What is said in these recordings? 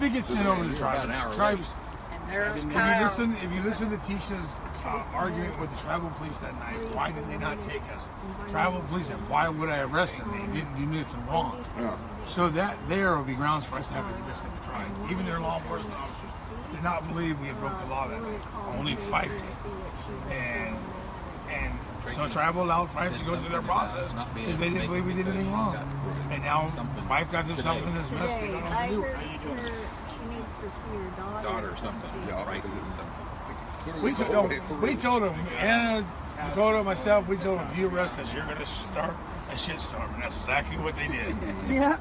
if it gets sent over to the tribes, if you listen to Tisha's argument with the tribal police that night, why did they not take us? Tribal police said, why would I arrest them? They didn't do anything wrong. Yeah. So that there will be grounds for us to have a arrest in the tribe. Even their law enforcement officers did not believe we had broke the law that night. Only Fife did. And so tribal allowed Fife to go through their process because they didn't believe we did anything wrong. And now Fife got themselves in this mess. They don't know what to do. To see your daughter or something. Yeah, we told them, Anna, Dakota, myself, we told them, if you arrest us, you're going to start a shitstorm. And that's exactly what they did. Yeah.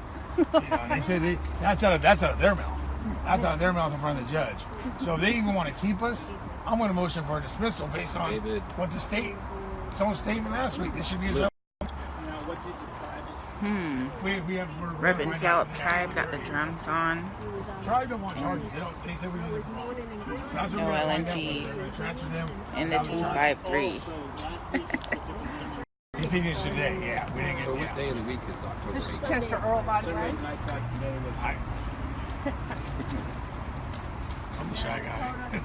And they said that's out of their mouth. That's out of their mouth in front of the judge. So if they even want to keep us, I'm going to motion for a dismissal based on what the someone's statement last week. This should be a job. Reverend Puyallup Tribe got the drums on. Tribe don't want charges. They said we did no LNG and the 253. You see this today? Yeah, we didn't get. So what day of the week is October? This is Mr. Earl, by the way. I'm the shy guy.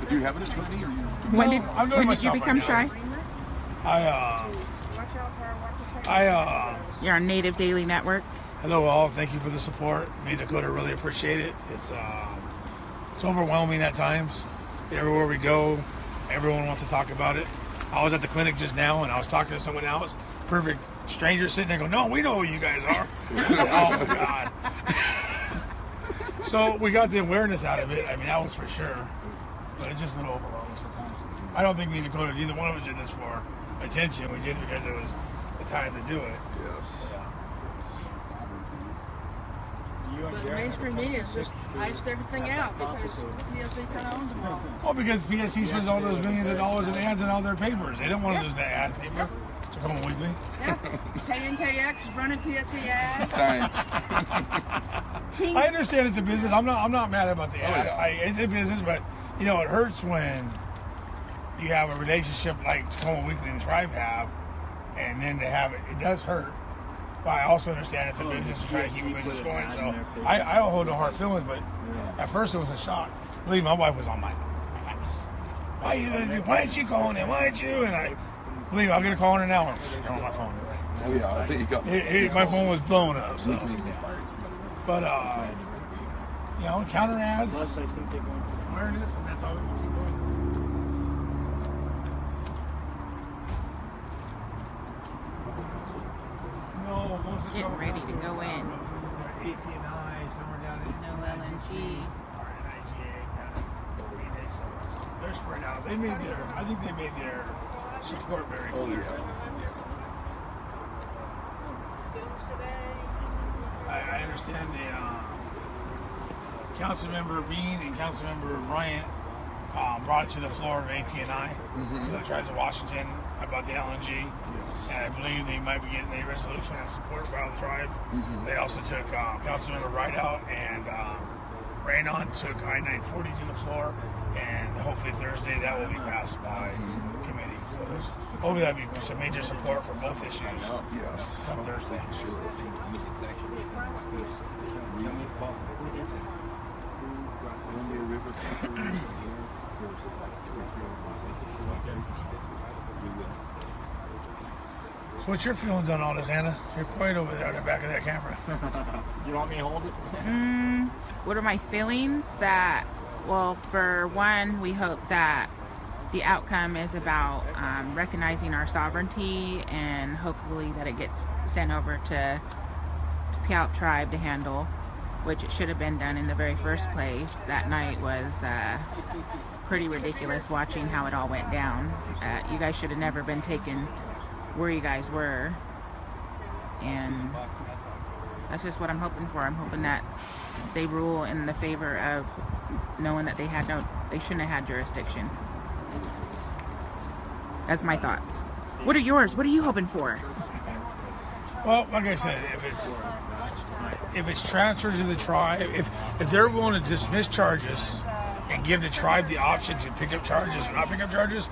Do you have an attorney, or you? When did you become shy? You're on Native Daily Network. Hello all, thank you for the support. Me and Dakota really appreciate it. It's overwhelming at times. Everywhere we go, everyone wants to talk about it. I was at the clinic just now and I was talking to someone else, perfect stranger sitting there going, no, we know who you guys are. Oh my God. So we got the awareness out of it. I mean, that was for sure. But it's just a little overwhelming sometimes. I don't think me and Dakota, neither one of us did this for attention. We did it because it was the time to do it. Yes. But the mainstream media just iced everything out because PSC kind of owns them all. Well, because PSC spends all those millions of dollars in ads in all their papers. They don't want to lose that ad paper. Tacoma Weekly. Yeah. KNKX is running PSC ads. Science. I understand it's a business. I'm not mad about the ad. It's a business, but you know it hurts when you have a relationship like Tacoma Weekly and Tribe have, and then to have it. It does hurt. But I also understand it's a business to try to keep a business going. So I don't hold no hard feelings, but at first it was a shock. Believe me, my wife was on my ass. Why ain't you calling him? Why ain't you? And I believe me, I'll get a call in an hour. I'm on my phone. Oh yeah, there you go. My phone was blown up. So, but you know, counter ads, awareness, and that's all we can keep doing. Getting ready to go in. AT&I, somewhere down in No LNG. They're spread out. I think they made their support very clear. I understand the Councilmember Bean and Councilmember Bryant brought it to the floor of AT&I, the tribes of Washington, about the LNG. Yes. And I believe they might be getting a resolution and support by the tribe. They also took Councilmember Rideout and Raynon took I-940 to the floor, and hopefully Thursday that will be passed by committee. So hopefully that will be some major support for both issues. Yes. Come Thursday. Sure. So what's your feelings on all this, Anna? You're quiet over there in the back of that camera. You want me to hold it? What are my feelings? That, well, for one, we hope that the outcome is about recognizing our sovereignty, and hopefully that it gets sent over to Puyallup Tribe to handle, which it should have been done in the very first place. That night was pretty ridiculous watching how it all went down. You guys should have never been taken where you guys were, and that's just what I'm hoping for. I'm hoping that they rule in the favor of knowing that they shouldn't have had jurisdiction. That's my thoughts. What are yours? What are you hoping for? Well, like I said, if it's transferred to the tribe, if they're willing to dismiss charges and give the tribe the option to pick up charges or not pick up charges,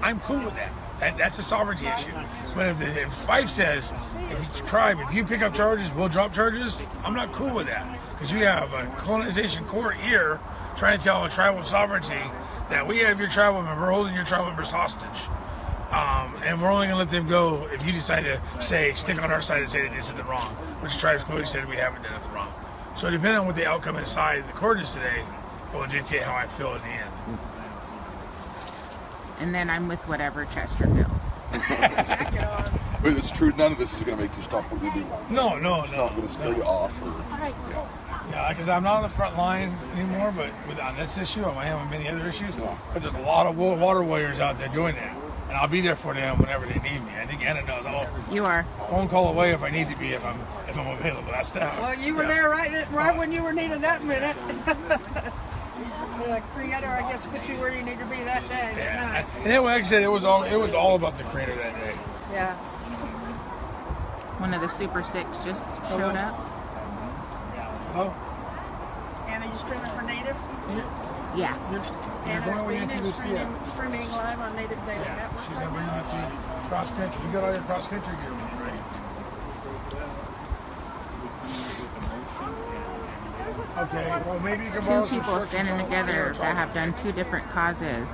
I'm cool with that. That's a sovereignty issue. But if Fife says, if you pick up charges, we'll drop charges, I'm not cool with that. Because because you have a colonization court here trying to tell a tribal sovereignty that we have your tribal member holding your tribal members hostage. And we're only going to let them go if you decide to stick on our side and say they did something wrong, which the tribes clearly said we haven't done anything wrong. So depending on what the outcome inside the court is today, it will dictate how I feel in the end. And then I'm with whatever Chester feels. But it's true, none of this is going to make you stop what you're doing. No. It's not going to scare you off. Yeah, because I'm not on the front line anymore, but on this issue, I am on many other issues. But there's a lot of water warriors out there doing that. And I'll be there for them whenever they need me. I think Anna knows. You are. Phone call away if I need to be, if I'm available. That's that. Well, you were there right when you were needed that minute. The creator, I guess, put you where you need to be that day. Yeah. And then, like I said, it was all about the creator that day. Yeah. One of the Super Six just showed up. Oh. Anna, you streaming for Native? Yeah. You're Anna going way into the streaming live on Native Data Yeah, Network. she's going to bring you to cross country. You got all your cross country gear with you, right? Okay, well maybe you can borrow Two some people shorts standing and together that have done two different causes.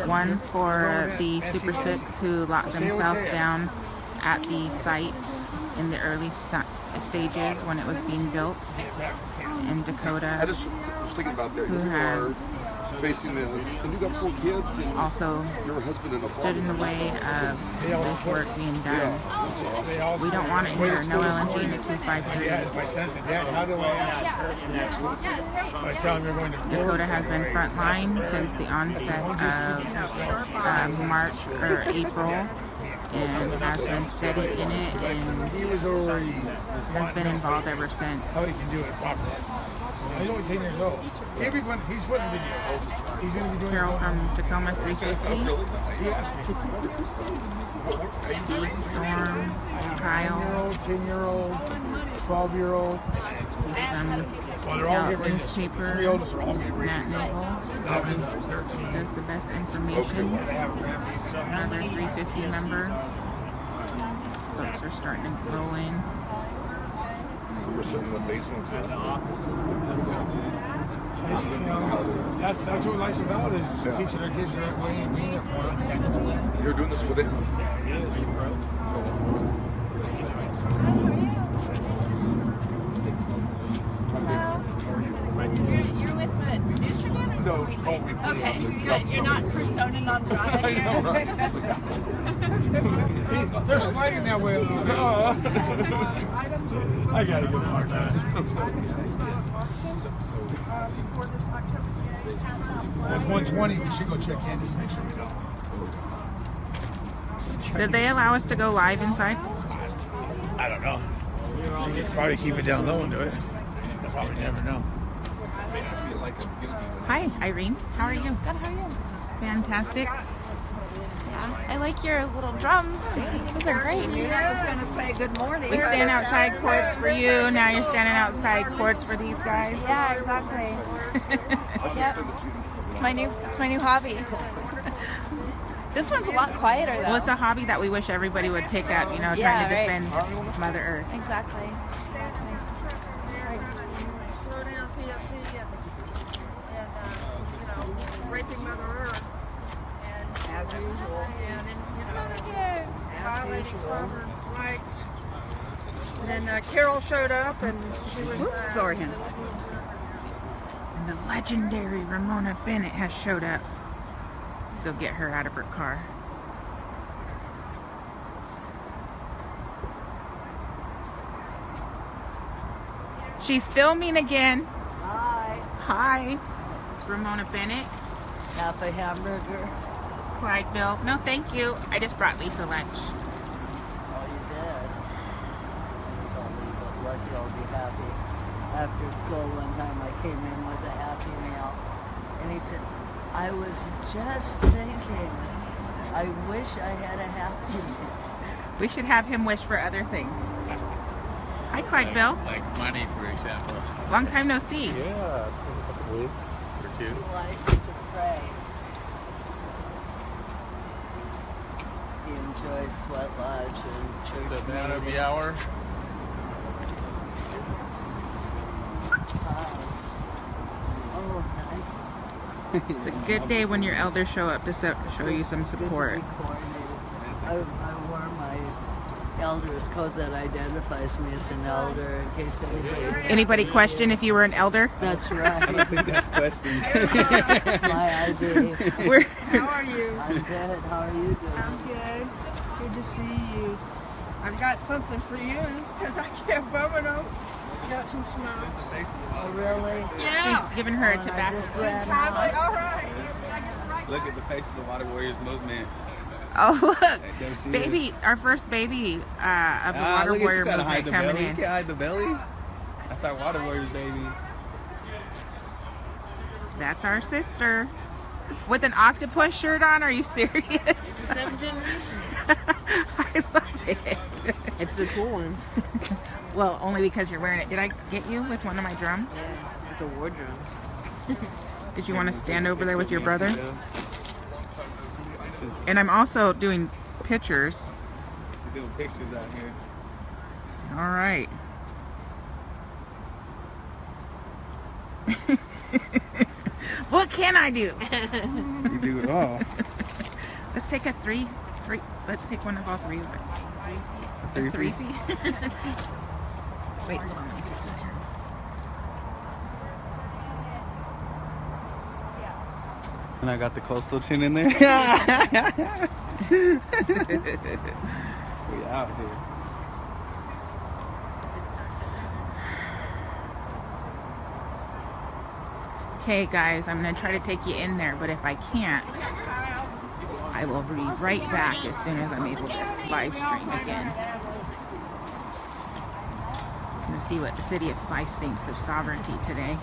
One for the Super Six who locked themselves down at the site in the early stages when it was being built, and Dakota, I just was thinking about that. who You are has facing this, and you got 4 kids, and also your husband and a stood in the way of this work being done. Yeah. We don't want it here. No LNG in the 253. My son said, Dad, how do I ask next week? I tell him you're going to Dakota has been frontline since the onset of March or April, and has been steady in it, and He was already has been involved ever since. how he can do it properly. He's only 10 years old. He's putting video. He's going to be doing Carol it. from Tacoma 350, He asked me. Storms, Kyle, 10-year-old, 12-year-old. he's from Well, they're all Puyallup getting ready. The newspaper, 3-year-olds are all getting ready. Matt Nagle, 11, 13. does the best information. They have grandkids. Another 350 member. Folks are starting to roll in. We were sitting in the basement. That's what life's about, is teaching our kids the right way and being there for them. You're doing this for them. Yeah, it is. You're with the news review? Okay, good. You're not persona non grata here? They're sliding that way a little bit. I gotta get more done. At 120, we should go check in just to make sure we don't. Did they allow us to go live inside? I don't know. They could probably keep it down low and do it. They'll probably never know. Hi, Irene. How are you? Good, how are you? Fantastic. Yeah, I like your little drums. Those are great. I was going to say good morning. We stand outside courts for you. Now you're standing outside courts for these guys. Yeah, exactly. Yep. It's my new hobby. This one's a lot quieter though. Well, it's a hobby that we wish everybody would pick up, you know, trying to defend Mother Earth. Exactly. Slow down, PSC, and raping Mother Earth. And as usual. And, violating sovereign rights. And then Carol showed up, and she was... sorry, And the legendary Ramona Bennett has showed up. Let's go get her out of her car. She's filming again. Hi. Hi. It's Ramona Bennett. Half a hamburger. Clydeville. No, thank you. I just brought Lisa lunch. Oh, you did? So lucky I'll be happy. After school one time I came in with a Happy Meal. And he said, I was just thinking, I wish I had a Happy Meal. We should have him wish for other things. Hi, Clydeville. Like money, for example. Long time no see. Yeah, a couple weeks or two. He likes to pray. He enjoys Sweat Lodge and church The man of the meetings. hour. It's a good day when your elders show up to show you some support. Good to be coordinated. I wore my elder's coat that identifies me as an elder in case Anybody question if you were an elder? That's right. I don't think that's questioned. My ID. How are you? I'm good. How are you doing? I'm good. Good to see you. I've got something for you because I kept bumming them. Got some smokes. Oh, really? Yeah. She's giving her a I tobacco. just ran Timely. out. All right. Look at the face of the Water Warriors movement. Oh look, There she baby, is. our first baby of the Water Look at Warrior she trying to hide movement the coming belly. You in. can't hide the belly. That's our Water Warriors, baby. That's our sister. With an octopus shirt on, are you serious? It's the 7 generations. I love it. It's the cool one. Well, only because you're wearing it. Did I get you with one of my drums? Yeah, it's a war drum. Did you want to stand over there with your brother? Yeah. And I'm also doing pictures. We're doing pictures out here. All right. What can I do? You do it all. Let's take a three. Let's take one of all three of us. A 3 feet. Wait, hold on. Let me fix this here. And I got the coastal chin in there. We out here. Okay, guys, I'm going to try to take you in there, but if I can't, I will be right back as soon as I'm able to live stream again. I'm going to see what the city of Fife thinks of sovereignty today.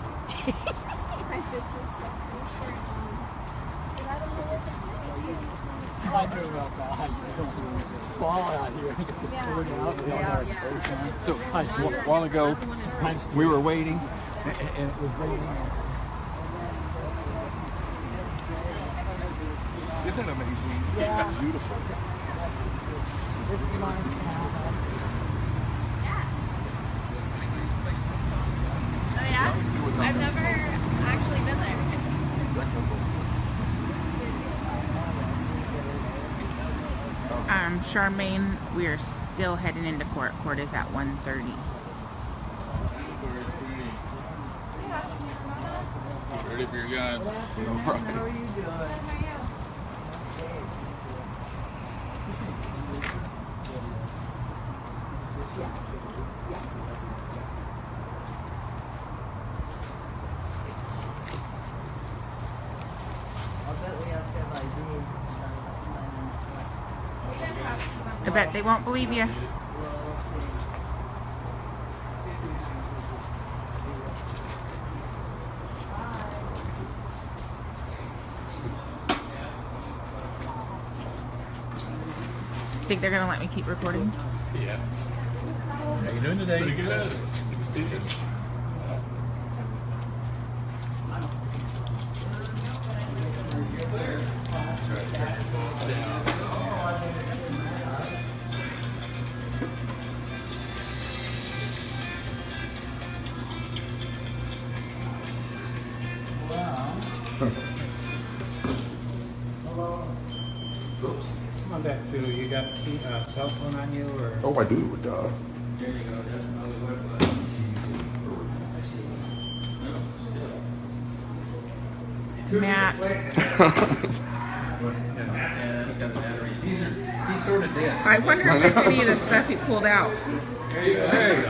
So, a while ago, we were waiting, and it was raining. Isn't that amazing? Yeah. It's beautiful. Oh yeah? I've never actually been there. Charmaine, we are still heading into court. Court is at 1:30. Ready for your guns. How are you doing? I bet we have to have ID. I bet they won't believe you. We'll see. Think they're gonna let me keep recording? Yeah. How you doing today? Pretty good. Good to see you. Oops. Come on back, Phil. You got a cell phone on you, or? Oh, I do. Duh. There you go. That's probably what. Matt. He's sort of dead. I wonder if it's any of the stuff he pulled out. There you go. There you go.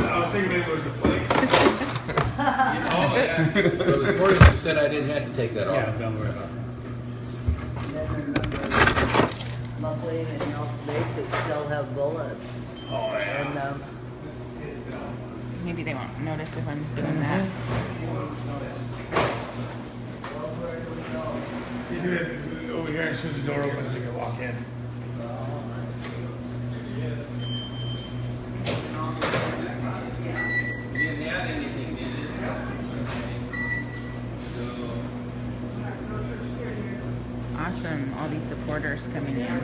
I was thinking maybe it was the plate. Oh, yeah. So this morning you said I didn't have to take that off. Yeah, don't worry about it. Monthly and health basic still have bullets. Oh, yeah. And Maybe they won't notice if I'm doing that. He's gonna over here, as soon as the door opens, they can walk in. Awesome, all these supporters coming in.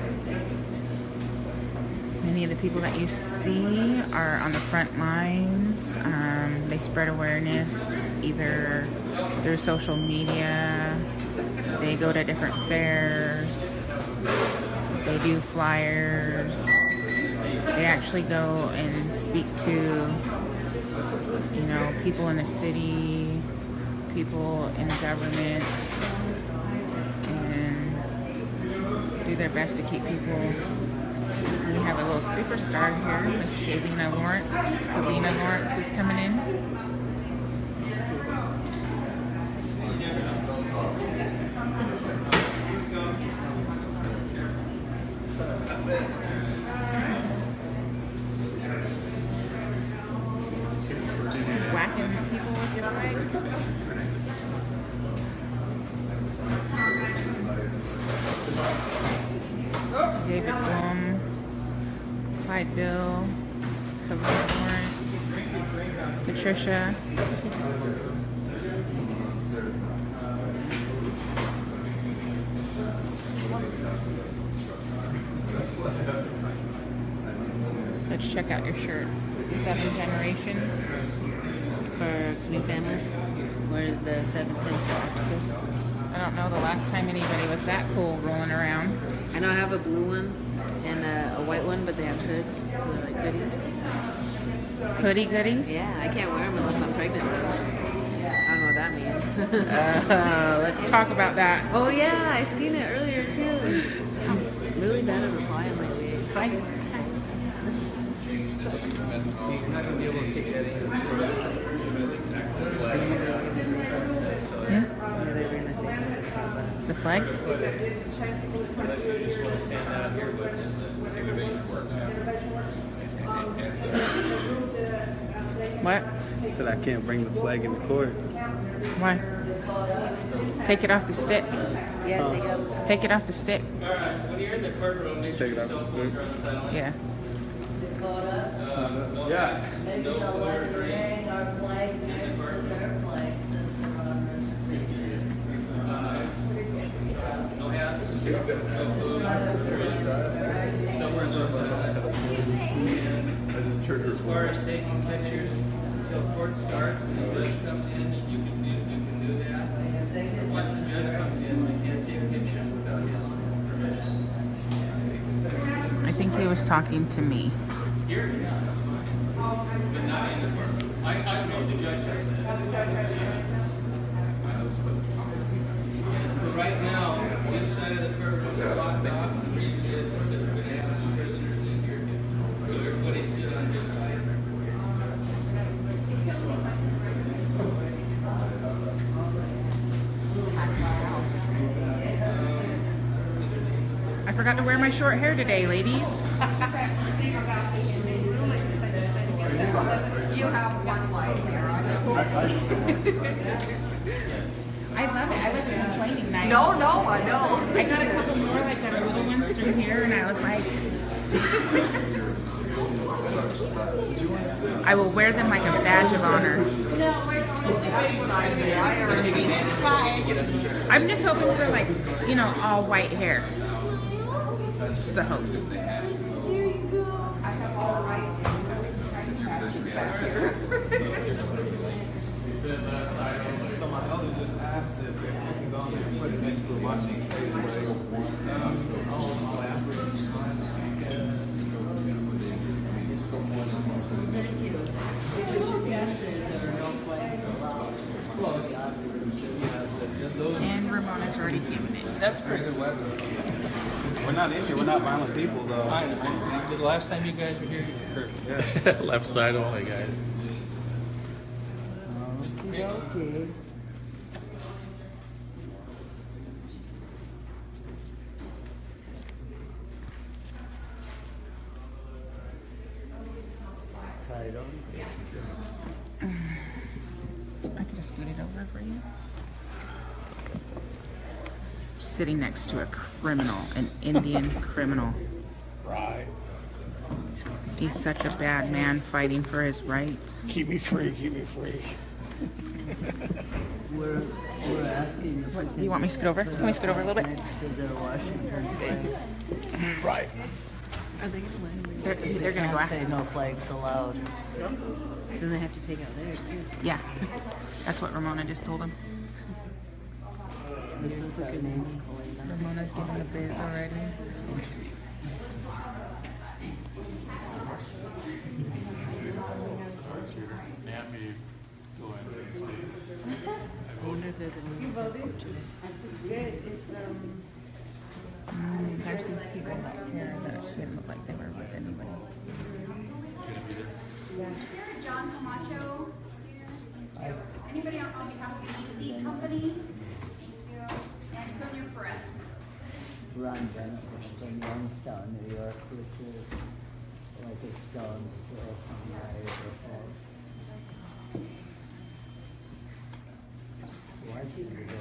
Many of the people that you see are on the front lines. They spread awareness either through social media. They go to different fairs. They do flyers. They actually go and speak to, you know, people in the city, people in the government, and do their best to keep people. We have a little superstar here, Miss Kalina Lawrence. Kalina Lawrence is coming in. Whacking people with your flag. David Blum, Clyde Bill, Kalina Lawrence, Patricia. Let's check out your shirt. 7 generations For new family? Or is the 710 octopus? I don't know the last time anybody was that cool rolling around. I know I have a blue one and a white one, but they have hoods, so they're like hoodies. Hoodie goodies? Yeah, I can't wear them unless I'm pregnant though. So I don't know what that means. Let's talk about that. Oh yeah, I seen it earlier too. I'm really bad at replying lately. Fine. You're not gonna be able to take that in. The flag? What? Said I can't bring the flag in the court. Why? Take it off the stick. Yeah, take it out. Take it off the stick. Take it off the stick. Yeah. Dakota, Yeah. maybe they'll let us hang our flag next to their flag since they're on this picture. No hats? I just heard her As far as taking pictures until court starts, and the judge comes in, you can do that. Once the judge comes in, we can't take pictures without his permission. I think he was talking to me. Here, yeah, that's fine. But not in the court. I know the judge says that. But right now, this side of the curve is blocked off. The reason is that we're going to have prisoners in here. So everybody sit on this side. I forgot to wear my short hair today, ladies. You have one white hair. I love it. I wasn't complaining. I No, I know. I got a couple more, like the little ones through here, and I was like, I will wear them like a badge of honor. I'm just hoping for, like, you know, all white hair. Just the hope. So my elder just asked if you can go and just put it next to the watching station where they Thank you. Bishop Yates said there are no flags allowed. And Ramona's already given it. That's pretty good weather. We're not in here. We're not violent people, though. The last time you guys were here, you were perfect. Yeah. Left side only, guys. Okay. Side on. I could have scooted over for you. Sitting next to a criminal, an Indian criminal. Right. He's such a bad man fighting for his rights. Keep me free. Keep me free. We're asking if we Do you want me to scoot over? Can we scoot over a little bit? next to the Washington flag. Right. Are they gonna let him? They're gonna go Can't say ask. no flags allowed. Then they have to take out theirs too. Yeah, that's what Ramona just told him. This is our name, Helena. Ramona's getting the biz already. I wonder if they're the ones that coaches. There's these people back here that didn't look like they were with anybody. John Camacho. Anybody on behalf of the EC company? Thank you. And Sonia Perez. Ron Bennett was from Youngstown, New York, which is like a stone's throw from Niagara Falls. Why should we go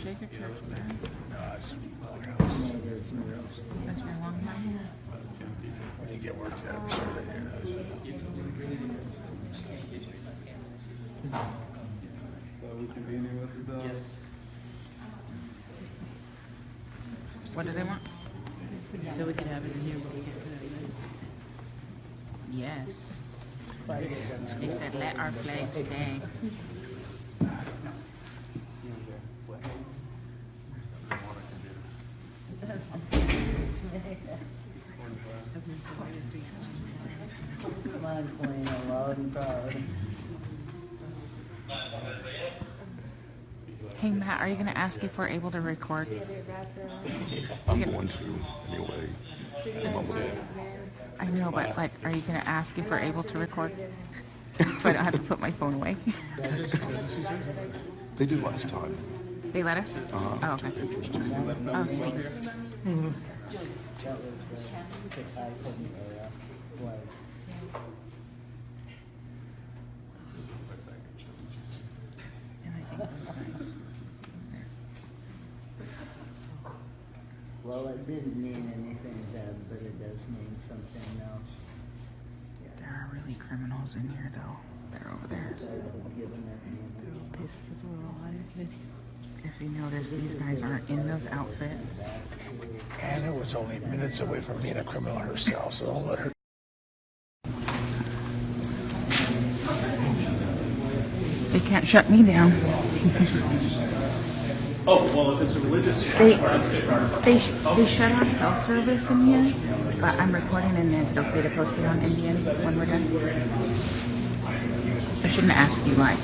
Shaker Church there. It's smaller house. That's your long line. When you get worked at, I'm sure that here knows. So we can be in here with the Yes. What do they want? So we could have it in here, but we can't put it in Yes. They said let our flag stay. Come on, Queen, loud and proud. Hey Matt, are you gonna ask if we're able to record? I'm going to anyway. I know, but like, are you gonna ask if we're able to record? So I don't have to put my phone away. They did last time. They let us? Oh, okay. Pictures too. Oh, sweet. That was the icon flag. And I think it was nice. Well, it didn't mean anything then, but it does mean something now. There are really criminals in here, though. They're over there. This is we're all live. If you notice, these guys aren't in those outfits. Anna was only minutes away from being a criminal herself, so don't let her. They can't shut me down. Oh, well, if it's a religious. They shut off self-service in here, but I'm recording and is it okay to post it on Indian when we're done? I shouldn't ask you like.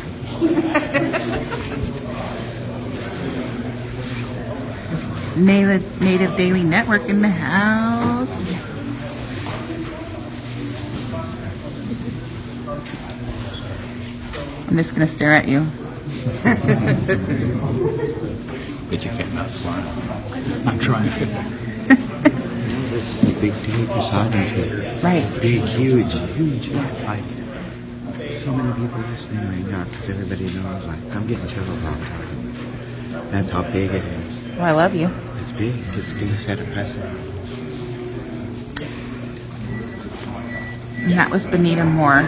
Native Daily Network in the house. I'm just gonna stare at you. But you can't not smile. I'm trying. This is a big day for sovereignty. Right. Big, huge. Like, so many people listening right now because everybody knows, like, I'm getting chills all the time. That's how big it is. Well, I love you. It's big. It's going to set a precedent. And that was Benita Moore.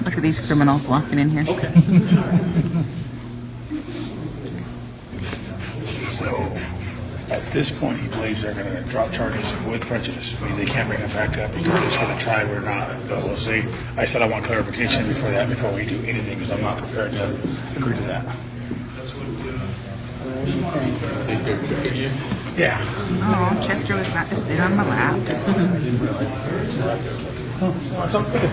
Look at these criminals walking in here. So, at this point, he believes they're going to drop charges with prejudice. They can't bring it back up regardless for the tribe or not. But we'll see. I said I want clarification before we do anything, because I'm not prepared to agree to that. Think they're tricking you? Yeah. Oh, Chester was about to sit on my lap. Oh, it's okay.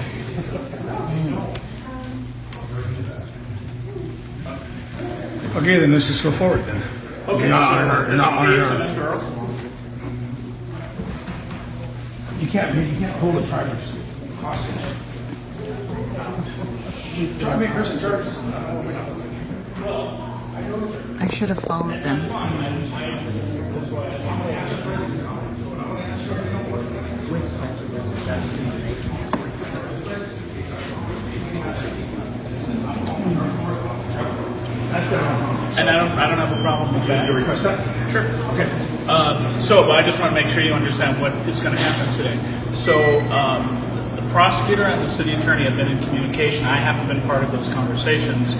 Okay, then let's just go forward then. Okay. You're not honoring her. You can't hold the tribe hostage. Try to make person charges. I should have followed them. And I don't have a problem with that. You request that? Sure. Okay. So I just want to make sure you understand what is going to happen today. So the prosecutor and the city attorney have been in communication. I haven't been part of those conversations.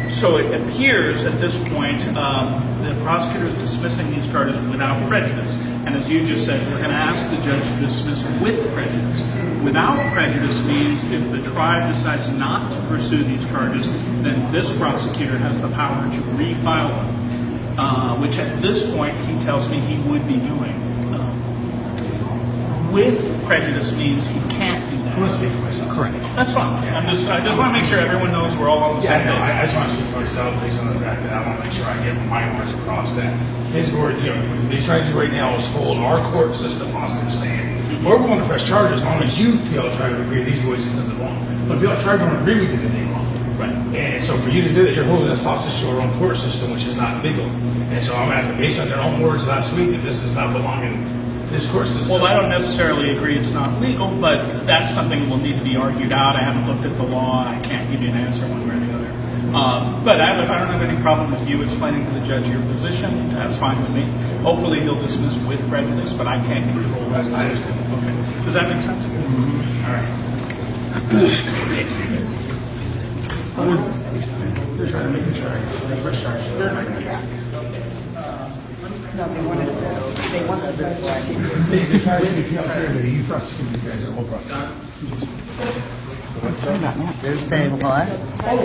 So it appears at this point the prosecutor is dismissing these charges without prejudice. And as you just said, we're going to ask the judge to dismiss with prejudice. Without prejudice means if the tribe decides not to pursue these charges, then this prosecutor has the power to refile them, which at this point he tells me he would be doing. With prejudice means he can't do that. I'm going to speak for myself. Correct. That's fine. I just want to make sure everyone knows we're all on the same page. I just want to speak for myself based on the fact that I want to make sure I get my words across that his word, what they're trying to do right now is hold our court system hostage, saying, we're going to press charges as long as you, Puyallup Tribe, agree these boys did something wrong. But Puyallup Tribe don't agree with you that they're wrong. Right. And so for you to do that, you're holding us hostage to our own court system, which is not legal. And so I'm asking, based on their own words last week, that this does not belong in this court system. Well, I don't necessarily agree it's not legal, but that's something that will need to be argued out. I haven't looked at the law. I can't give you an answer one way or the other. But I don't have any problem with you explaining to the judge your position. That's fine with me. Hopefully he'll dismiss with prejudice, but I can't control that. I understand. Okay. Does that make sense? Mm-hmm. All right. They're trying to make the charge. Press charge. They're not going to get No, they wanted They try to say Puyallup Tribe, you prosecute you guys, we'll prosecute. They're saying what?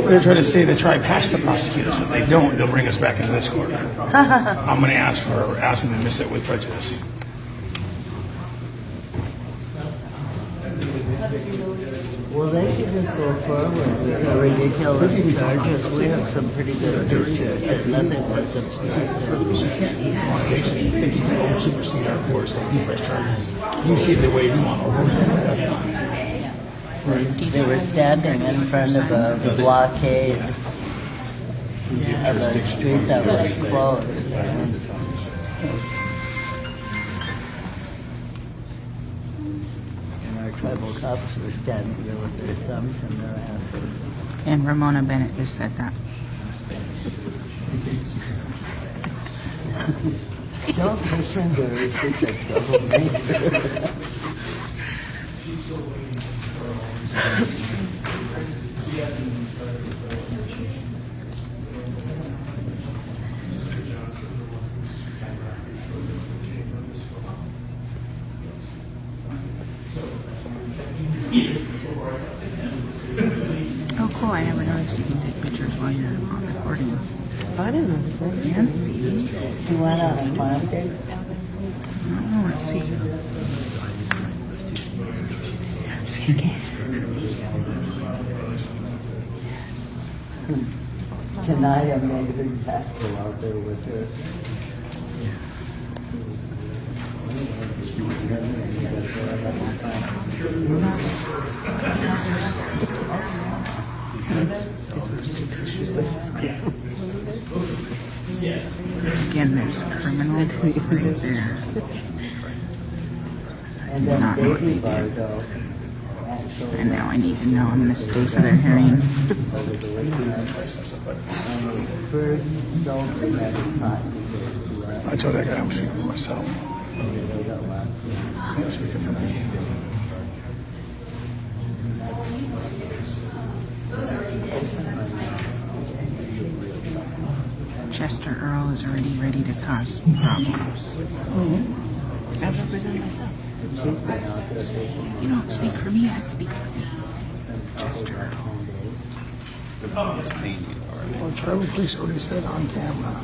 They're trying to say the tribe has to prosecute us. If they don't, they'll bring us back into this court. I'm going to ask them to dismiss it with prejudice. Well, they should just go forward with the ridiculous charges. We have some pretty good pictures and nothing but substantive. They can supersede our courts. They can press charges. You see the way we want over. That's not. Right. They were standing in front of a blockade of a street that was closed. Tribal cops were standing there with their thumbs in their asses. And Ramona Bennett just said that. Don't listen to her, she's a troublemaker. Oh, cool. I never noticed you can take pictures while you're on recording. I didn't notice that. Fancy. You went on a climb date? Oh, let's see. Yes. Tonight I made a big tackle out there with this. Again, there's criminals right there. And then baby bar though. And now I need to know I'm going to stay for their hearing. First soldier had a pot. I told that guy I was speaking for myself. He was speaking for me. Chester Earl is already ready to cause problems. I represent myself. You don't speak for me, I speak for me. Chester Earl. Well, tribal police already said on camera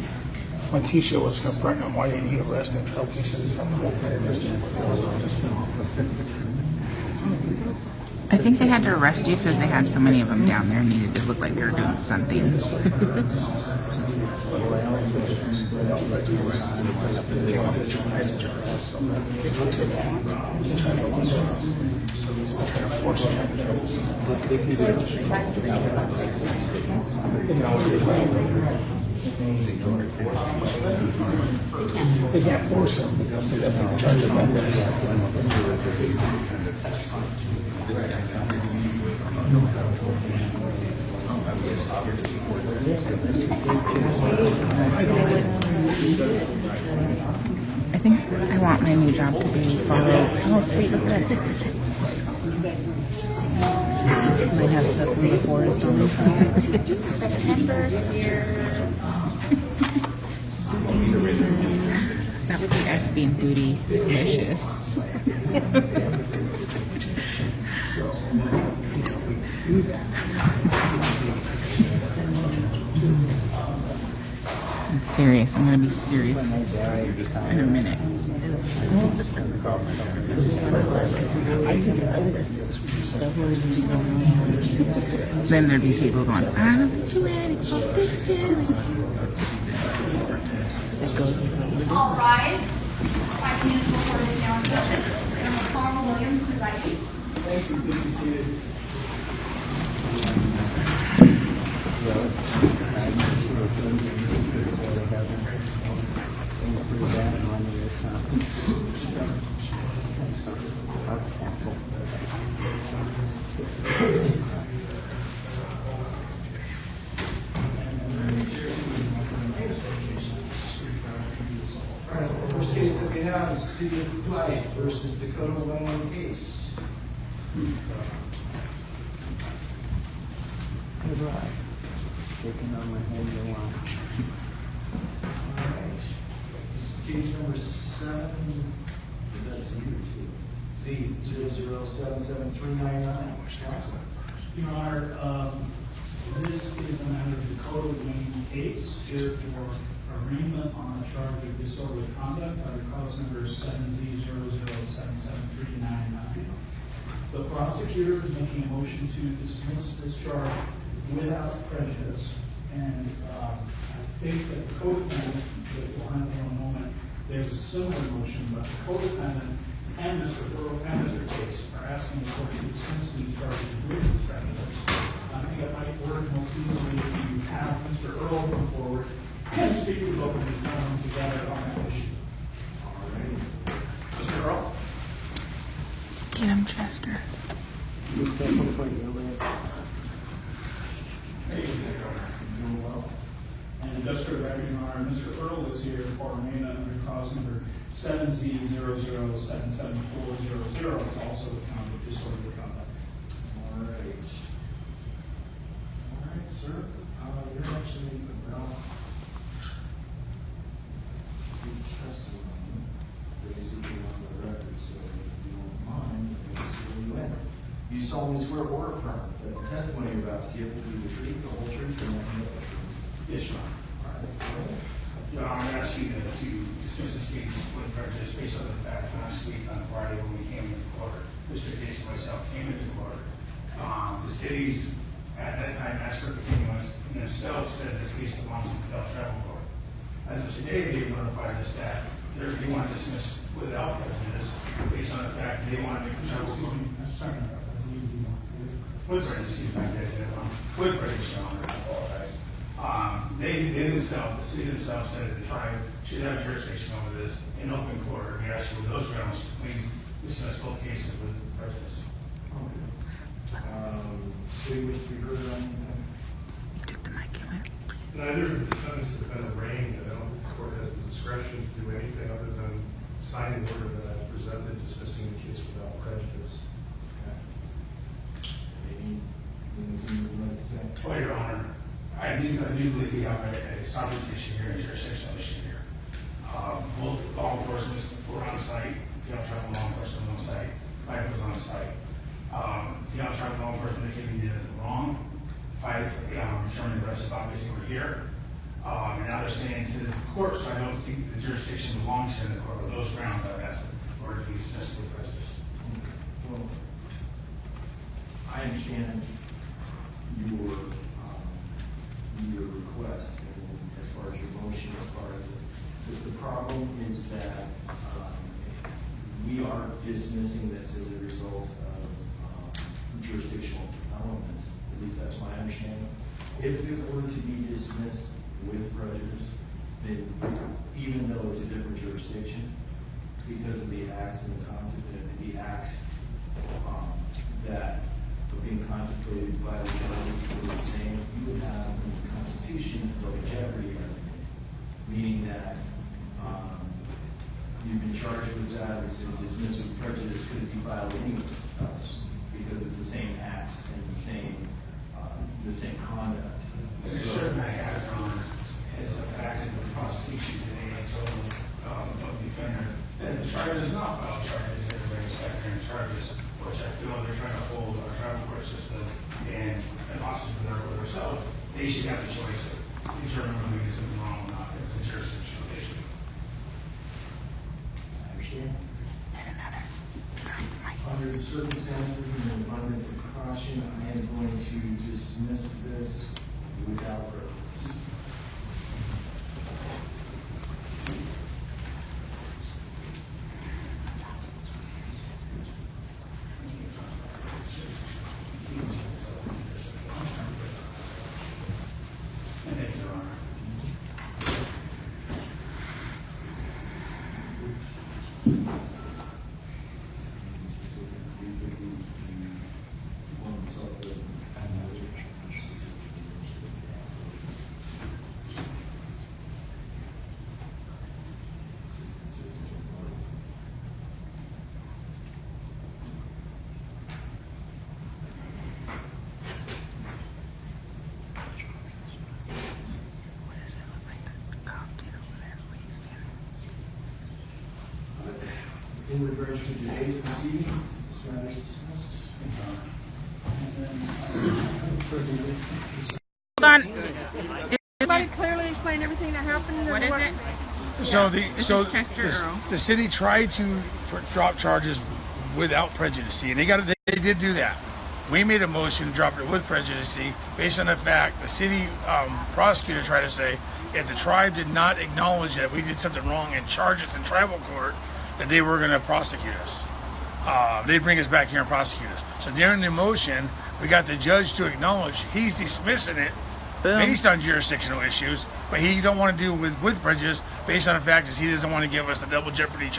when Tisha was confronting him, why didn't he arrest him? Tribal police said something. I think they had to arrest you because they had so many of them down there and needed to look like they were doing something. They can't force him because they don't charge him back there. I think I want my new job to be follow. Oh, sweet, look at it. Might have stuff from the forest on the front. September's here. That would be us being booty vicious. I'm serious. I'm gonna be serious in a minute. Then there'd be people going, I'm too ready for this chili. All rise. 5 minutes before the down session. Colonel Carl Williams presiding. Thank you. Please be seated. First case that we have is City of Fife versus Dakota land case. Good luck. Taking on my hand you want. All right. This is case number 7. Is that Z or 2? Z0077399. Counsel. Your Honor, this is an under Dakota Wayne case here for arraignment on a charge of disorderly conduct under cause number 7Z0077399. The prosecutor is making a motion to dismiss this charge without prejudice, and I think that the co-defendant, that we'll handle in a moment, there's a similar motion, but the co-defendant and Mr. Earl and Mr. Case are asking the court to dismiss these charges with prejudice. I think it might work most easily if you have Mr. Earl come forward and speak with both of them together on that issue. All right. Mr. Earl? Get him, Chester. You take him for your way. Hey, Mr. Earl. Doing well. And just for the record, Your Honor, Mr. Earl is here for arraignment under cause number 7Z0077400, also a count of disorderly conduct. All right. All right, sir. You're actually about to give testimony basically on the record, so if you don't mind, I'll swear you in. You solemnly swear or affirm that the testimony you're about to give will be the truth, the whole truth, and nothing but the truth. Yes, Your Honor. All right. Your Honor, I ask you to dismiss this case with prejudice based on the fact that last week on Friday when we came into court, Mr. Case and myself came into court. The cities at that time asked for continuance and themselves said this case belongs to the Puyallup Tribe of Court. As of today, they notified us that they want to dismiss without prejudice based on the fact that they want to make the charge. With prejudice, with prejudice, Your Honor, I apologize. They themselves, the city themselves said that the tribe should have jurisdiction over this in open court. We ask you with those grounds to please dismiss both cases with prejudice. Okay. Do you wish to be heard on anything? Neither of the defendants have been arraigned. I don't think the court has the discretion to do anything other than sign the order that I presented dismissing the case without prejudice. Well, Your Honor, I do believe we have a sovereignty issue here, a jurisdictional issue here. Both law enforcement were on site, Puyallup Tribe law enforcement was on site, Fife was on site. Puyallup Tribe law enforcement indicated they did it wrong. Fife, returning the rest of obviously were here. And now they're saying to the court, so I don't think the jurisdiction belongs here in the court. With those grounds, I've asked for it to be dismissed with prejudice. Well, I understand your request, and as far as your motion, as far as the problem is that we are dismissing this as a result of jurisdictional elements. At least that's my understanding. If it were to be dismissed with prejudice, then even though it's a different jurisdiction, because of the acts and the concept of the acts that being contemplated by the judge was saying you would have in the Constitution a double jeopardy argument, meaning that you've been charged with that or been dismissed with prejudice could if you filed anything else, because it's the same acts and the same conduct. The certain I have on is the fact that the prosecution today told the defender that the tribe does not file charges, everybody's factoring charges, which I feel they're trying to hold our tribal court system and also for themselves. They should have the choice of determining whether there's something wrong or not. It's a jurisdictional issue. I understand. Under the circumstances and the abundance of caution, I am going to dismiss this without purpose. In regards to today's proceedings, this matter is dismissed. Hold on. Everybody clearly explain everything that happened. What is it? So Earl. the city tried to drop charges without prejudice, and they did do that. We made a motion to drop it with prejudice based on the fact the city prosecutor tried to say if the tribe did not acknowledge that we did something wrong and charge us in tribal court, that they were going to prosecute us. They'd bring us back here and prosecute us. So during the motion, we got the judge to acknowledge he's dismissing it based on jurisdictional issues, but he don't want to do it with prejudice based on the fact that he doesn't want to give us a double jeopardy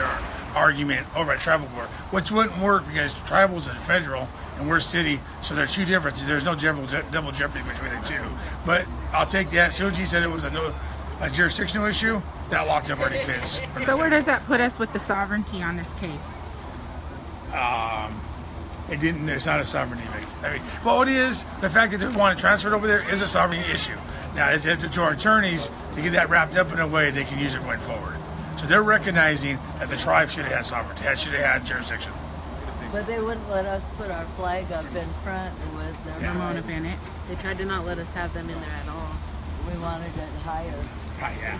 argument over at tribal court, which wouldn't work because tribals and federal and we're city, so there are two differences. There's no double jeopardy between the two. But I'll take that. As soon as he said it was a jurisdictional issue, that locked up our defense. So where does that put us with the sovereignty on this case? It didn't. It's not a sovereignty issue. I mean, well, it is. The fact that they want to transfer it over there is a sovereignty issue. Now, it's up to our attorneys to get that wrapped up in a way they can use it going forward. So they're recognizing that the tribe should have had sovereignty, should have had jurisdiction. But they wouldn't let us put our flag up in front with their Ramona Bennett. They tried to not let us have them in there at all. We wanted it higher. Yeah,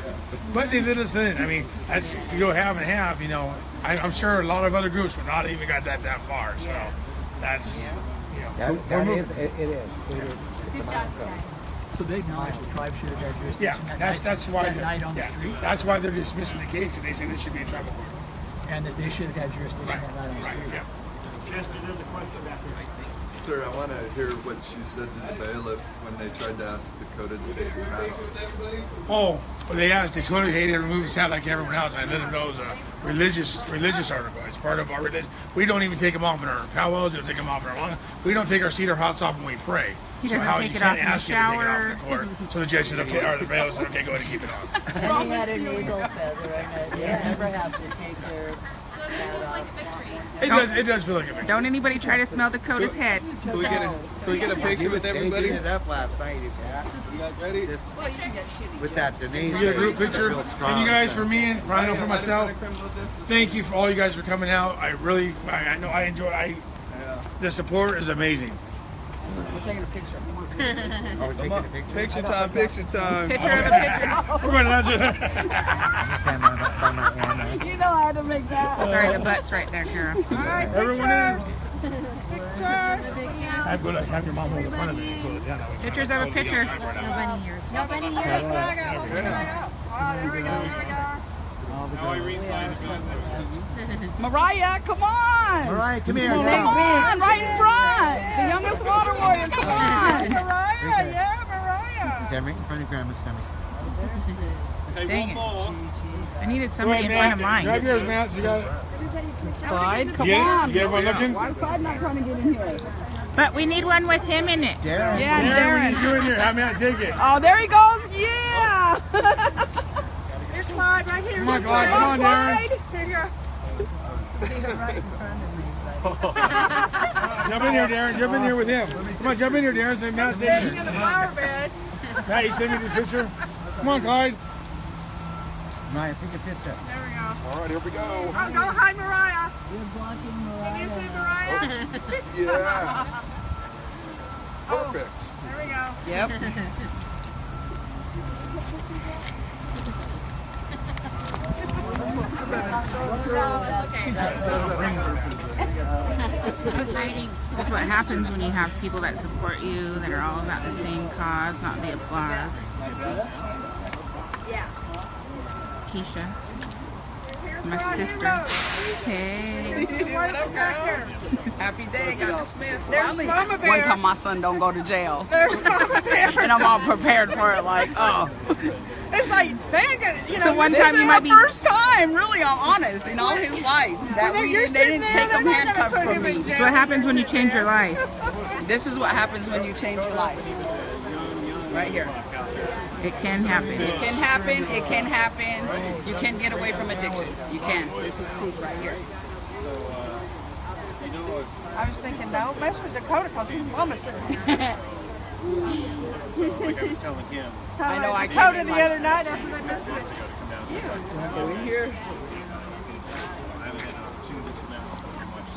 but they let us in. I mean, that's you go half and half. You know, I'm sure a lot of other groups would not even got that far. So that's it is. So they acknowledge the tribe should have had jurisdiction. Yeah, that's why that night on the street. That's why they're dismissing the case, and they say this should be a tribal court. And that they should have had jurisdiction that night on the street. Yeah. Sir, I want to hear what she said to the bailiff when they tried to ask Dakota to take his hat off. Oh, well, they asked Dakota to remove his hat like everyone else. And I let him know it was a religious article. It's part of our religion. We don't even take them off in our powwows. We don't take them off in our long. We don't take our cedar hats off when we pray. He so doesn't how take you it can't off in the ask him to take it off in shower. the court. So the judge said, okay, or the bailiff said, okay, go ahead and keep it on. And he had an eagle feather in it. They never have to take their hat off. It does feel like a victory. Don't anybody try to smell Dakota's head. Can we get a picture with everybody? It up last night. You guys ready? Well, you can get shitty. With that Denise. We get a group picture. And you guys, for me and I know for myself, thank you for all you guys for coming out. I know I enjoy. The support is amazing. We're taking a picture. Are we taking a picture? Picture time. Picture of the picture. We're going to Stand by my hand. You know how to make that. Sorry, the butt's right there, Kara. All right, Everyone in. pictures. I'm going to have your mom hold the front of it and pull it down. That way. Pictures of a picture. Nobody hears. Nobody hears the flag out. Hold the flag out. Oh, there we go. Mariah, come on! Mariah, come here. Come on, right in front! The youngest water warrior, come on! Mariah, yeah, Mariah. Come in front of Grandma's coming. Dang it. I needed somebody in front of mine. Grab yours, Matt. You got it. Clyde, come Get it? on! Get everyone looking? Why is Clyde not trying to get in here? But we need one with him in it. Darren. Yeah, Darren, Darren. you in here? Have me out, take it. Oh, there he goes. Yeah. Here's Clyde right here. Come on, Clyde. Come on, Darren. Here you go. Right in front of me. Jump in here, Darren. Jump in here with him. Come on, jump in here, Darren. So Matt, Standing in the flower bed. Matt, you send me this picture. Come on, Clyde. Maya, take a picture. There we go. All right, here we go. Oh, don't hide Mariah. You're blocking Can you see Mariah. Mariah? Yes. Perfect. There we go. Yep. That's what happens when you have people that support you, that are all about the same cause, not the applause. Yeah. Keisha, Here's my Mariah. sister. Hey. What up, girl? Happy day. Got dismissed. There's Finally. Mama Bear. One time my son don't go to jail. There's Mama Bear. And I'm all prepared for it. Like, oh. It's like, dang it, you know, The one This time is you the might be. first time, really, I'm honest, in all his life. That Well, we you're didn't, they sitting didn't there, take him they're not handcuffed gonna put from him in me. That's what happens when you change your life. This is what happens when you change your life. Right here. It can happen. It can happen. It can happen. You can get away from addiction. You can. This is proof right here. I was thinking, don't mess with Dakota because his mama's Like I was telling him. I know, I Dakota can't the be other night after they messed with You go in here. So I haven't had an opportunity to know much.